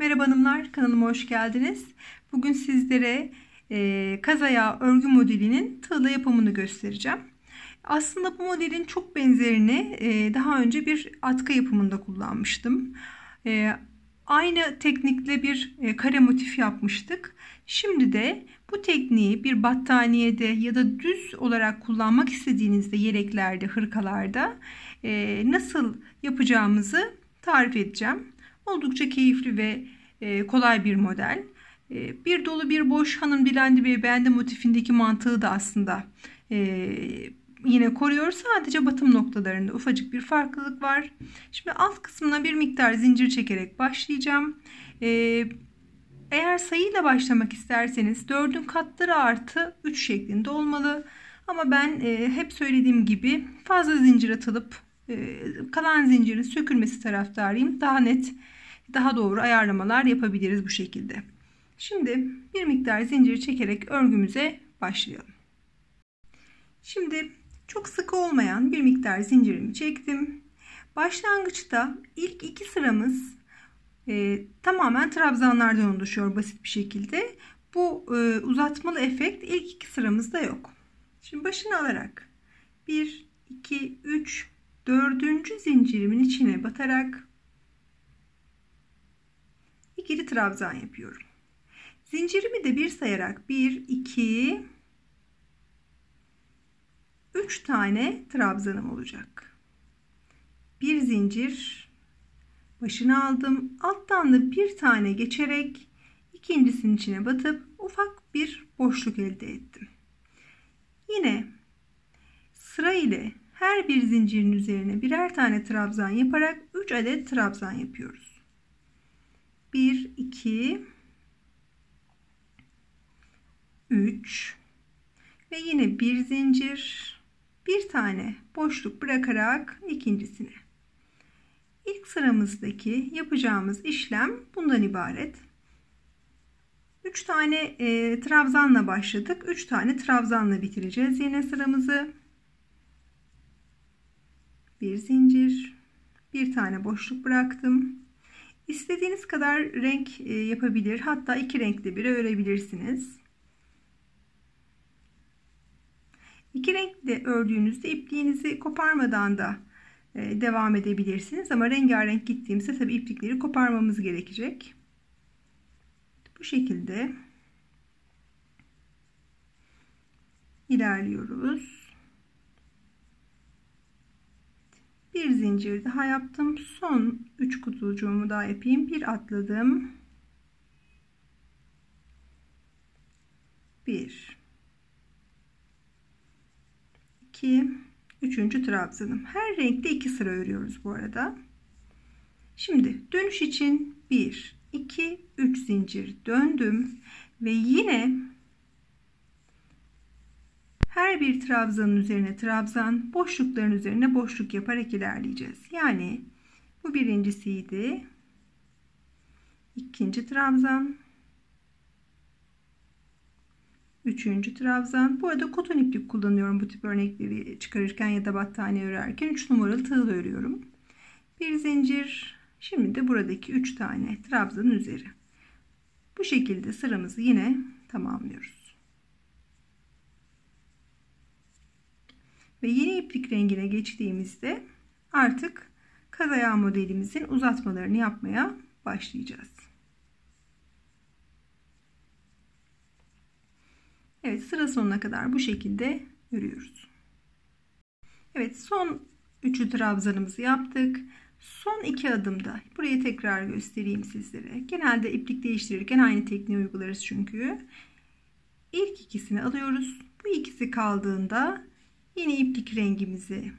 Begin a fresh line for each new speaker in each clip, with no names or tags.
Merhaba hanımlar, kanalıma hoş geldiniz. Bugün sizlere kaz ayağı örgü modelinin tığla yapımını göstereceğim. Aslında bu modelin çok benzerini daha önce bir atkı yapımında kullanmıştım. Aynı teknikle bir kare motif yapmıştık. Şimdi de bu tekniği bir battaniyede ya da düz olarak kullanmak istediğinizde yeleklerde, hırkalarda nasıl yapacağımızı tarif edeceğim. Oldukça keyifli ve kolay bir model. Bir dolu bir boş hanım dilendi ve beğendi motifindeki mantığı da aslında yine koruyor. Sadece batım noktalarında ufacık bir farklılık var. Şimdi alt kısmına bir miktar zincir çekerek başlayacağım. Eğer sayıyla başlamak isterseniz 4'ün katları artı 3 şeklinde olmalı. Ama ben hep söylediğim gibi fazla zincir atılıp kalan zincirin sökülmesi taraftarıyım. Daha net, daha doğru ayarlamalar yapabiliriz bu şekilde. Şimdi bir miktar zincir çekerek örgümüze başlayalım. Şimdi çok sıkı olmayan bir miktar zincirimi çektim. Başlangıçta ilk iki sıramız tamamen trabzanlardan oluşuyor basit bir şekilde. Bu uzatmalı efekt ilk iki sıramızda yok. Şimdi başını alarak 1, 2, 3, 4. zincirimin içine batarak ikili trabzan yapıyorum. Zincirimi de bir sayarak 1, 2, 3 tane trabzanım olacak. Bir zincir başını aldım. Alttan da bir tane geçerek ikincisinin içine batıp ufak bir boşluk elde ettim. Yine sıra ile her bir zincirin üzerine birer tane trabzan yaparak 3 adet trabzan yapıyoruz. 1, 2, 3 ve yine bir zincir, bir tane boşluk bırakarak ikincisine. İlk sıramızdaki yapacağımız işlem bundan ibaret. 3 tane trabzanla başladık. 3 tane trabzanla bitireceğiz yine sıramızı. Bir zincir, bir tane boşluk bıraktım. İstediğiniz kadar renk yapabilir. Hatta iki renkli bile örebilirsiniz. İki renkli ördüğünüzde ipliğinizi koparmadan da devam edebilirsiniz. Ama rengarenk gittiğimizde tabii iplikleri koparmamız gerekecek. Bu şekilde ilerliyoruz. Bir zincir daha yaptım. Son 3 kutucuğumu daha yapayım. Bir atladım. 1 2 3. trabzanım. Her renkte 2 sıra örüyoruz bu arada. Şimdi dönüş için 1 2 3 zincir döndüm ve yine her bir trabzanın üzerine trabzan, boşlukların üzerine boşluk yaparak ilerleyeceğiz. Yani bu birincisiydi. İkinci trabzan, üçüncü trabzan. Bu arada koton iplik kullanıyorum bu tip örnekleri çıkarırken ya da battaniye örerken 3 numaralı tığla örüyorum. Bir zincir. Şimdi de buradaki 3 tane trabzanın üzeri. Bu şekilde sıramızı yine tamamlıyoruz. Ve yeni iplik rengine geçtiğimizde artık kaz ayağı modelimizin uzatmalarını yapmaya başlayacağız. Evet, sıra sonuna kadar bu şekilde örüyoruz. Evet, son 3'ü trabzanımızı yaptık. Son 2 adımda burayı tekrar göstereyim sizlere. Genelde iplik değiştirirken aynı tekniği uygularız çünkü. İlk ikisini alıyoruz. Bu ikisi kaldığında yeni iplik rengimizi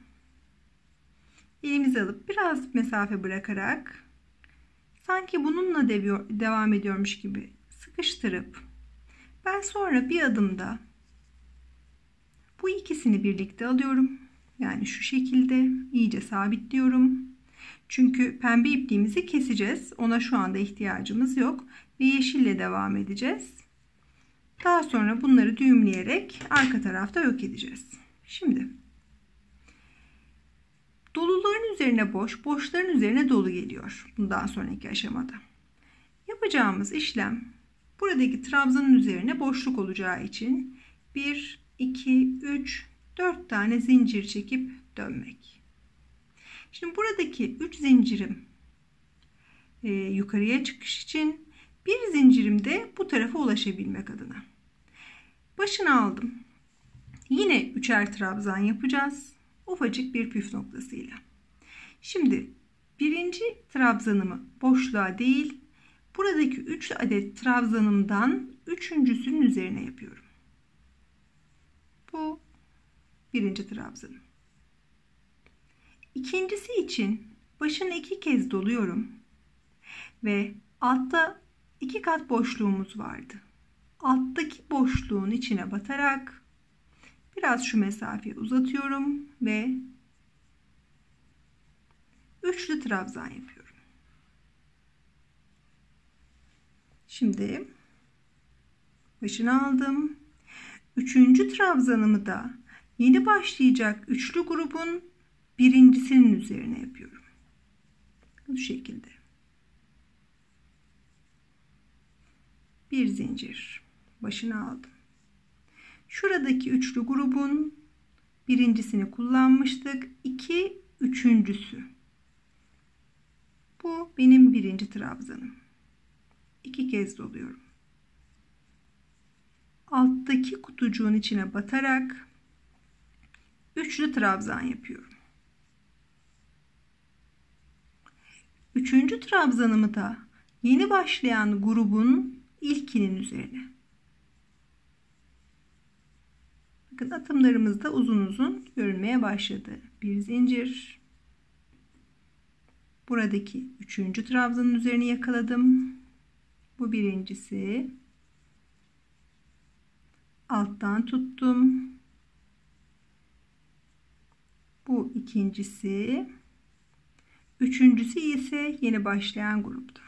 elimize alıp biraz mesafe bırakarak sanki bununla devam ediyormuş gibi sıkıştırıp ben sonra bir adımda bu ikisini birlikte alıyorum. Yani şu şekilde iyice sabitliyorum. Çünkü pembe ipliğimizi keseceğiz. Ona şu anda ihtiyacımız yok. Ve yeşille devam edeceğiz. Daha sonra bunları düğümleyerek arka tarafta yok edeceğiz. Şimdi doluların üzerine boş, boşların üzerine dolu geliyor bundan sonraki aşamada. Yapacağımız işlem buradaki trabzanın üzerine boşluk olacağı için 1, 2, 3, 4 tane zincir çekip dönmek. Şimdi buradaki 3 zincirim yukarıya çıkış için, bir zincirim de bu tarafa ulaşabilmek adına. Başını aldım. Yine üçer trabzan yapacağız. Ufacık bir püf noktasıyla. Şimdi birinci trabzanımı boşluğa değil, buradaki 3 adet trabzanımdan üçüncüsünün üzerine yapıyorum. Bu birinci trabzanım. İkincisi için başını 2 kez doluyorum ve altta 2 kat boşluğumuz vardı. Alttaki boşluğun içine batarak biraz şu mesafeyi uzatıyorum ve üçlü trabzan yapıyorum. Şimdi başını aldım. Üçüncü trabzanımı da yeni başlayacak üçlü grubun birincisinin üzerine yapıyorum. Bu şekilde. Bir zincir. Başını aldım. Şuradaki üçlü grubun birincisini kullanmıştık. 2 üçüncüsü. Bu benim birinci trabzanım. 2 kez doluyorum. Alttaki kutucuğun içine batarak üçlü trabzan yapıyorum. Üçüncü trabzanımı da yeni başlayan grubun ilkinin üzerine. Bakın atımlarımız da uzun uzun görünmeye başladı. Bir zincir. Buradaki üçüncü trabzanın üzerine yakaladım. Bu birincisi. Alttan tuttum. Bu ikincisi. Üçüncüsü ise yeni başlayan grupta.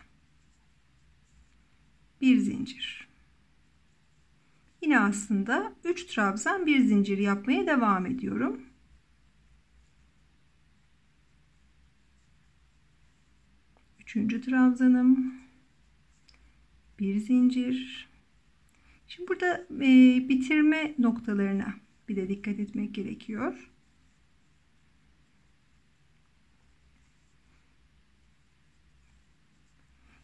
Bir zincir. Yine aslında 3 trabzan bir zincir yapmaya devam ediyorum. Üçüncü trabzanım. Bir zincir. Şimdi burada bitirme noktalarına bir de dikkat etmek gerekiyor.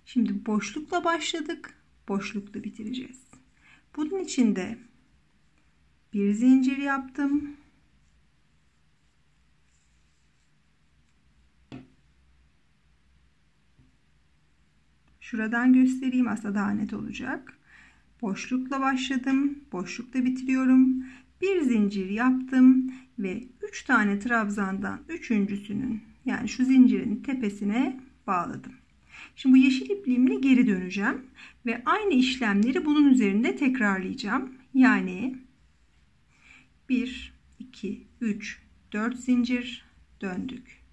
Şimdi boşlukla başladık. Boşlukla bitireceğiz. Bunun için de bir zincir yaptım. Şuradan göstereyim, aslında daha net olacak. Boşlukla başladım. Boşlukla bitiriyorum. Bir zincir yaptım ve 3 tane trabzandan üçüncüsünün, yani şu zincirin tepesine bağladım. Şimdi bu yeşil ipliğimle geri döneceğim ve aynı işlemleri bunun üzerinde tekrarlayacağım. Yani 1, 2, 3, 4 zincir döndük.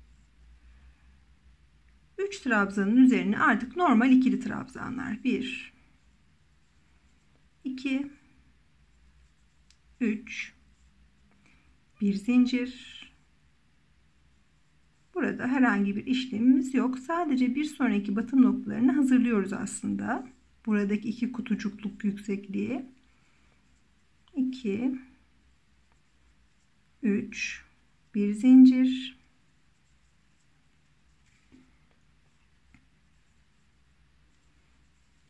3 trabzanın üzerine artık normal ikili trabzanlar. 1, 2, 3, bir zincir. Burada herhangi bir işlemimiz yok. Sadece bir sonraki batım noktalarını hazırlıyoruz aslında. Buradaki 2 kutucukluk yüksekliği. 2, 3, bir zincir.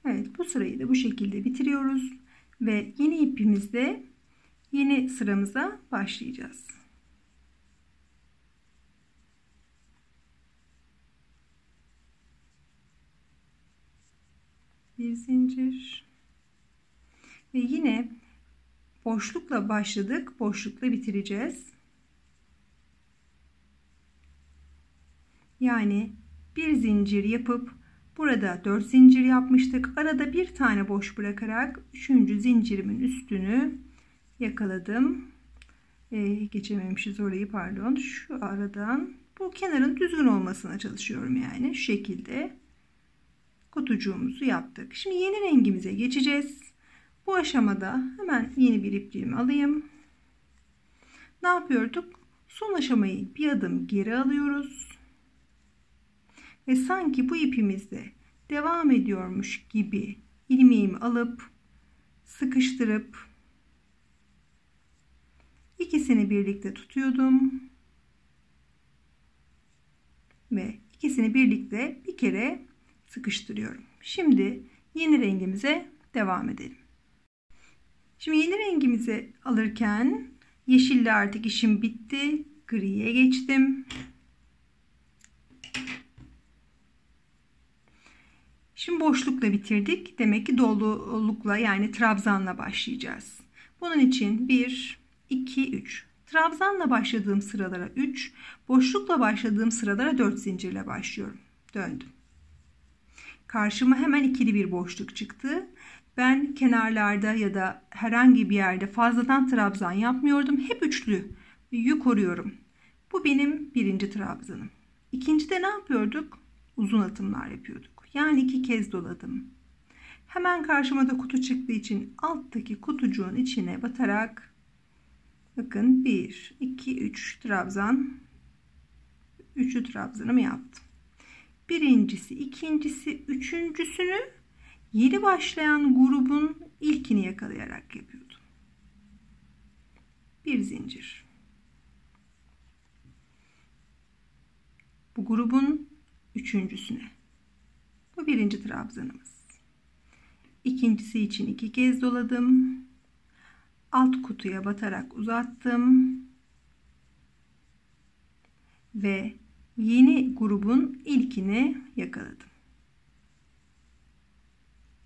Evet, bu sırayı da bu şekilde bitiriyoruz ve yeni ipimizde yeni sıramıza başlayacağız. Bir zincir ve yine boşlukla başladık, boşlukla bitireceğiz. Yani bir zincir yapıp burada 4 zincir yapmıştık. Arada bir tane boş bırakarak 3. zincirimin üstünü yakaladım. Geçememişiz orayı, pardon. Şu aradan bu kenarın düzgün olmasına çalışıyorum, yani şu şekilde kutucuğumuzu yaptık. Şimdi yeni rengimize geçeceğiz. Bu aşamada hemen yeni bir ipliğimi alayım. Ne yapıyorduk? Son aşamayı bir adım geri alıyoruz. Ve sanki bu ipimizde devam ediyormuş gibi ilmeğimi alıp sıkıştırıp ikisini birlikte tutuyordum ve ikisini birlikte bir kere sıkıştırıyorum. Şimdi yeni rengimize devam edelim. Şimdi yeni rengimizi alırken yeşille artık işim bitti. Griye geçtim. Şimdi boşlukla bitirdik. Demek ki dolulukla yani trabzanla başlayacağız. Bunun için 1, 2, 3. Trabzanla başladığım sıralara 3, boşlukla başladığım sıralara 4 zincirle başlıyorum. Döndüm. Karşıma hemen ikili bir boşluk çıktı. Ben kenarlarda ya da herhangi bir yerde fazladan trabzan yapmıyordum. Hep üçlüyü koruyorum. Bu benim birinci trabzanım. İkincide ne yapıyorduk? Uzun atımlar yapıyorduk. Yani 2 kez doladım. Hemen karşıma da kutu çıktığı için alttaki kutucuğun içine batarak bakın 1, 2, 3 trabzan. 3'lü trabzanımı yaptım. Birincisi, ikincisi, üçüncüsünü yeni başlayan grubun ilkini yakalayarak yapıyordum. Bir zincir. Bu grubun üçüncüsüne. Bu birinci trabzanımız. İkincisi için 2 kez doladım. Alt kutuya batarak uzattım. Ve yeni grubun ilkini yakaladım.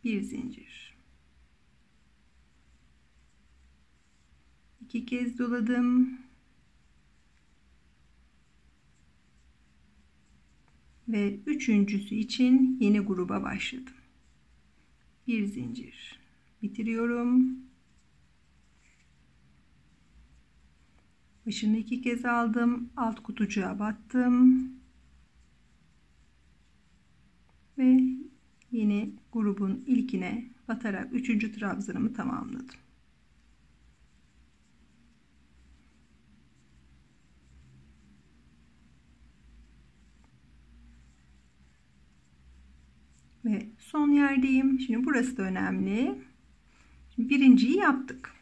Bir zincir. 2 kez doladım. Ve üçüncüsü için yeni gruba başladım. Bir zincir. Bitiriyorum. Başını 2 kez aldım. Alt kutucuğa battım. Ve yeni grubun ilkine batarak 3. trabzanımı tamamladım. Ve son yerdeyim. Şimdi burası da önemli. Şimdi birinciyi yaptık.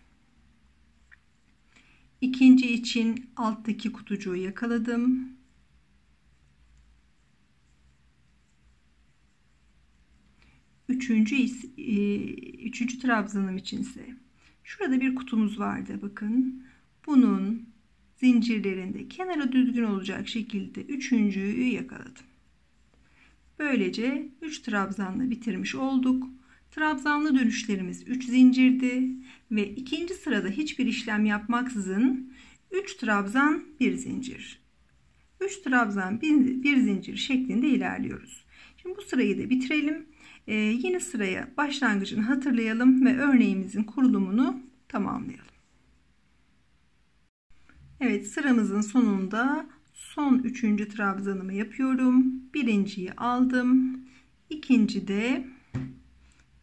İkinci için alttaki kutucuğu yakaladım. Üçüncü trabzanım içinse şurada bir kutumuz vardı. Bakın. Bunun zincirlerinde kenara düzgün olacak şekilde üçüncüyü yakaladım. Böylece 3 trabzanla bitirmiş olduk. Trabzanlı dönüşlerimiz 3 zincirdi ve ikinci sırada hiçbir işlem yapmaksızın 3 trabzan 1 zincir. 3 trabzan 1 zincir şeklinde ilerliyoruz. Şimdi bu sırayı da bitirelim. Yeni sıraya başlangıcını hatırlayalım ve örneğimizin kurulumunu tamamlayalım. Evet, sıramızın sonunda son 3. trabzanımı yapıyorum. Birinciyi aldım. İkinci de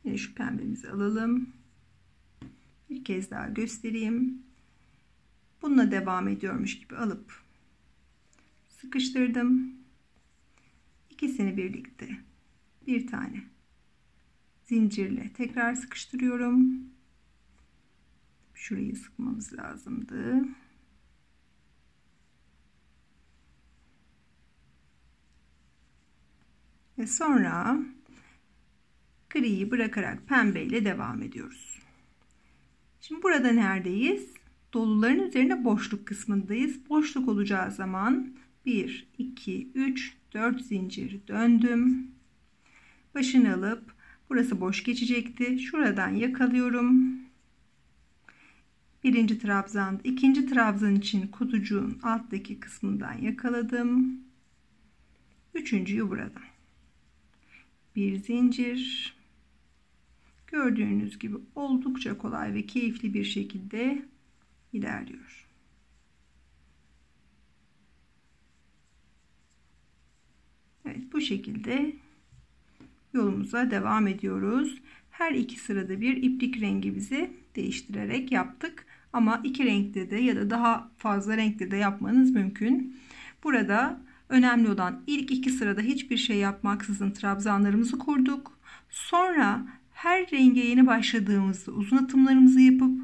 yine şu pembemizi alalım. Bir kez daha göstereyim. Bununla devam ediyormuş gibi alıp sıkıştırdım. İkisini birlikte bir tane zincirle tekrar sıkıştırıyorum. Şurayı sıkmamız lazımdı. Ve sonra griyi bırakarak pembeyle devam ediyoruz. Şimdi burada neredeyiz? Doluların üzerine boşluk kısmındayız. Boşluk olacağı zaman 1, 2, 3, 4 zincir döndüm. Başını alıp burası boş geçecekti. Şuradan yakalıyorum. Birinci trabzan, ikinci trabzan için kutucuğun alttaki kısmından yakaladım. Üçüncüyü buradan. Bir zincir. Gördüğünüz gibi oldukça kolay ve keyifli bir şekilde ilerliyor. Evet, bu şekilde yolumuza devam ediyoruz. Her iki sırada bir iplik rengimizi değiştirerek yaptık. Ama iki renkte de ya da daha fazla renkte de yapmanız mümkün. Burada Önemli olan ilk 2 sırada hiçbir şey yapmaksızın trabzanlarımızı kurduk. Sonra her renge yeni başladığımızda uzun atımlarımızı yapıp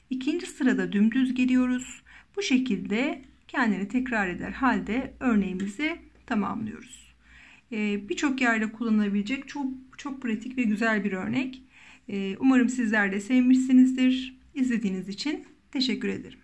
ikinci sırada dümdüz geliyoruz. Bu şekilde kendini tekrar eder halde örneğimizi tamamlıyoruz. Birçok yerde kullanılabilecek çok pratik ve güzel bir örnek. Umarım sizler de sevmişsinizdir. İzlediğiniz için teşekkür ederim.